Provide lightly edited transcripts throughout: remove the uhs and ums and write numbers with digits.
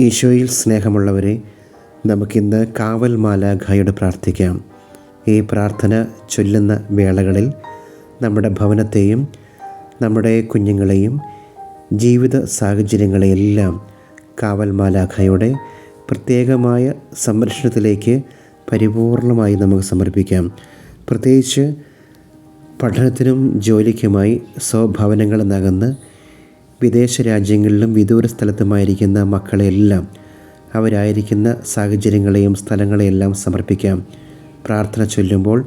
ഈശോയിൽ സ്നേഹമുള്ളവരെ, നമുക്കിന്ന് കാവൽ മാലാഖയോട് പ്രാർത്ഥിക്കാം. ഈ പ്രാർത്ഥന ചൊല്ലുന്ന വേളകളിൽ നമ്മുടെ ഭവനത്തെയും നമ്മുടെ കുഞ്ഞുങ്ങളെയും ജീവിത സാഹചര്യങ്ങളെയെല്ലാം കാവൽ മാലാഖയുടെ പ്രത്യേകമായ സംരക്ഷണത്തിലേക്ക് പരിപൂർണമായി നമുക്ക് സമർപ്പിക്കാം. പ്രത്യേകിച്ച് പഠനത്തിനും ജോലിക്കുമായി സ്വഭവനങ്ങളിൽ നിന്നകന്ന് വിദേശ രാജ്യങ്ങളിലും വിദൂര സ്ഥലത്തുമായിരിക്കുന്ന മക്കളെയെല്ലാം അവരായിരിക്കുന്ന സാഹചര്യങ്ങളെയും സ്ഥലങ്ങളെയെല്ലാം സമർപ്പിക്കാം. പ്രാർത്ഥന ചൊല്ലുമ്പോൾ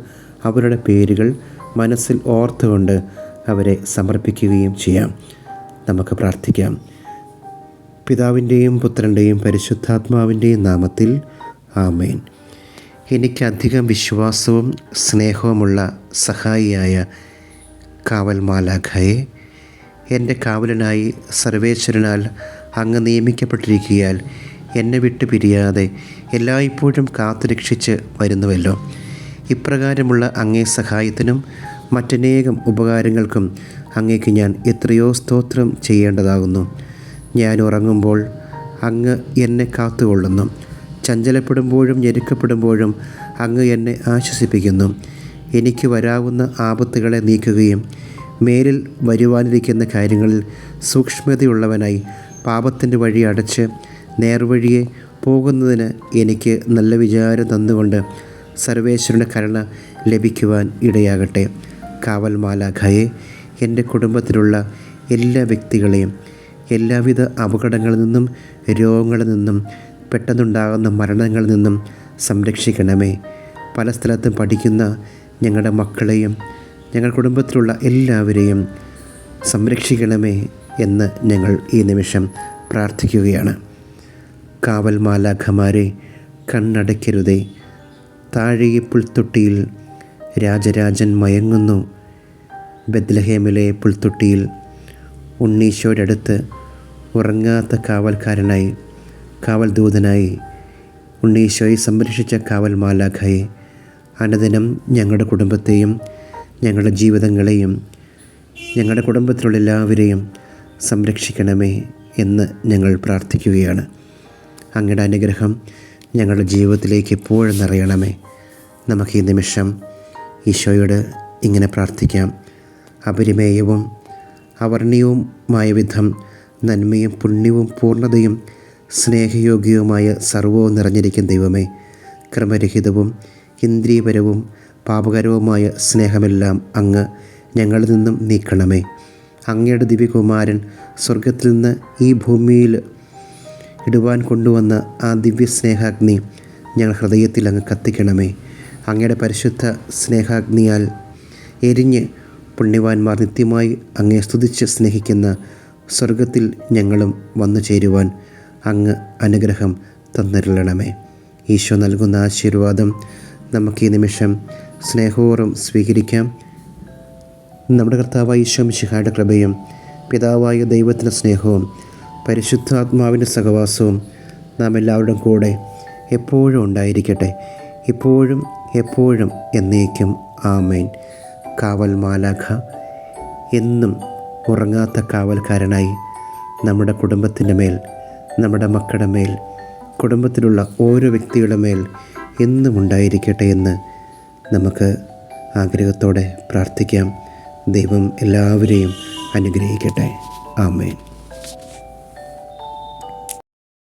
അവരുടെ പേരുകൾ മനസ്സിൽ ഓർത്തുകൊണ്ട് അവരെ സമർപ്പിക്കുകയും ചെയ്യാം. നമുക്ക് പ്രാർത്ഥിക്കാം. പിതാവിൻ്റെയും പുത്രൻ്റെയും പരിശുദ്ധാത്മാവിൻ്റെയും നാമത്തിൽ ആമേൻ. എനിക്കധികം വിശ്വാസവും സ്നേഹവുമുള്ള സഹായിയായ കാവൽ മാലാഖയെ, എൻ്റെ കാവലനായി സർവേശ്വരനാൽ അങ്ങ് നിയമിക്കപ്പെട്ടിരിക്കുകയാൽ എന്നെ വിട്ടു പിരിയാതെ എല്ലായ്പ്പോഴും കാത്തുരക്ഷിച്ച് വരുന്നുവല്ലോ. ഇപ്രകാരമുള്ള അങ്ങേ സഹായത്തിനും മറ്റനേകം ഉപകാരങ്ങൾക്കും അങ്ങേക്ക് ഞാൻ എത്രയോ സ്തോത്രം ചെയ്യേണ്ടതാകുന്നു. ഞാൻ ഉറങ്ങുമ്പോൾ അങ്ങ് എന്നെ കാത്തുകൊള്ളുന്നു. ചഞ്ചലപ്പെടുമ്പോഴും ഞെരുക്കപ്പെടുമ്പോഴും അങ്ങ് എന്നെ ആശ്വസിപ്പിക്കുന്നു. എനിക്ക് വരാവുന്ന ആപത്തുകളെ നീക്കുകയും മേലിൽ വരുവാനിരിക്കുന്ന കാര്യങ്ങളിൽ സൂക്ഷ്മതയുള്ളവനായി പാപത്തിൻ്റെ വഴി അടച്ച് നേർവഴിയെ പോകുന്നതിന് എനിക്ക് നല്ല വിചാരം തന്നുകൊണ്ട് സർവേശ്വരൻ്റെ കരുണ ലഭിക്കുവാൻ ഇടയാകട്ടെ. കാവൽ മാലാഖയെ, എൻ്റെ കുടുംബത്തിലുള്ള എല്ലാ വ്യക്തികളെയും എല്ലാവിധ അപകടങ്ങളിൽ നിന്നും രോഗങ്ങളിൽ നിന്നും പെട്ടെന്നുണ്ടാകുന്ന മരണങ്ങളിൽ നിന്നും സംരക്ഷിക്കണമേ. പല സ്ഥലത്തും പഠിക്കുന്ന ഞങ്ങളുടെ മക്കളെയും ഞങ്ങൾ കുടുംബത്തിലുള്ള എല്ലാവരെയും സംരക്ഷിക്കണമേ എന്ന് ഞങ്ങൾ ഈ നിമിഷം പ്രാർത്ഥിക്കുകയാണ്. കാവൽ മാലാഖമാരെ, കണ്ണടയ്ക്കരുതേ. താഴെ പുൽത്തൊട്ടിയിൽ രാജരാജൻ മയങ്ങുന്നു. ബെത്ലഹേമിലെ പുൽത്തൊട്ടിയിൽ ഉണ്ണീശോയുടെ അടുത്ത് ഉറങ്ങാത്ത കാവൽക്കാരനായി, കാവൽ ദൂതനായി ഉണ്ണീശോയെ സംരക്ഷിച്ച കാവൽ മാലാഖയെ, അനുദിനം ഞങ്ങളുടെ കുടുംബത്തെയും ഞങ്ങളുടെ ജീവിതങ്ങളെയും ഞങ്ങളുടെ കുടുംബത്തിലുള്ള എല്ലാവരെയും സംരക്ഷിക്കണമേ എന്ന് ഞങ്ങൾ പ്രാർത്ഥിക്കുകയാണ്. അങ്ങയുടെ അനുഗ്രഹം ഞങ്ങളുടെ ജീവിതത്തിലേക്ക് എപ്പോഴും നിറയണമേ. നമുക്ക് ഈ നിമിഷം ഈശോയോട് ഇങ്ങനെ പ്രാർത്ഥിക്കാം. അപരിമേയവും അവർണ്ണീയവുമായ വിധം നന്മയും പുണ്യവും പൂർണ്ണതയും സ്നേഹയോഗ്യവുമായ സർവ്വവും നിറഞ്ഞിരിക്കുന്ന ദൈവമേ, ക്രമരഹിതവും ഇന്ദ്രിയപരവും പാപകരവുമായ സ്നേഹമെല്ലാം അങ്ങ് ഞങ്ങളിൽ നിന്നും നീക്കണമേ. അങ്ങയുടെ ദിവ്യകുമാരൻ സ്വർഗത്തിൽ നിന്ന് ഈ ഭൂമിയിൽ ഇടുവാൻ കൊണ്ടുവന്ന ആ ദിവ്യ സ്നേഹാഗ്നി ഞങ്ങൾ ഹൃദയത്തിൽ അങ്ങ് കത്തിക്കണമേ. അങ്ങയുടെ പരിശുദ്ധ സ്നേഹാഗ്നിയാൽ എരിഞ്ഞ് പുണ്യവാന്മാർ നിത്യമായി അങ്ങയെ സ്തുതിച്ച് സ്നേഹിക്കുന്ന സ്വർഗത്തിൽ ഞങ്ങളും വന്നു ചേരുവാൻ അങ്ങ് അനുഗ്രഹം തന്നിരളണമേ. ഈശോ നൽകുന്ന ആശീർവാദം നമുക്ക് ഈ നിമിഷം സ്നേഹപൂർവ്വം സ്വീകരിക്കാം. നമ്മുടെ കർത്താവായ ഈശോ മിശിഹായുടെ കൃപയും പിതാവായ ദൈവത്തിൻ്റെ സ്നേഹവും പരിശുദ്ധാത്മാവിൻ്റെ സഹവാസവും നാം എല്ലാവരുടെയും കൂടെ എപ്പോഴും ഉണ്ടായിരിക്കട്ടെ, ഇപ്പോഴും എപ്പോഴും എന്നേക്കും ആമേൻ. കാവൽ മാലാഖ എന്നും ഉറങ്ങാത്ത കാവൽക്കാരനായി നമ്മുടെ കുടുംബത്തിൻ്റെ മേൽ, നമ്മുടെ മക്കളുടെ മേൽ, കുടുംബത്തിലുള്ള ഓരോ വ്യക്തികളുടെ മേൽ എന്നും ഉണ്ടായിരിക്കട്ടെ എന്ന് നമുക്ക് ആഗ്രഹത്തോടെ പ്രാർത്ഥിക്കാം. ദൈവം എല്ലാവരെയും അനുഗ്രഹിക്കട്ടെ. ആമേൻ.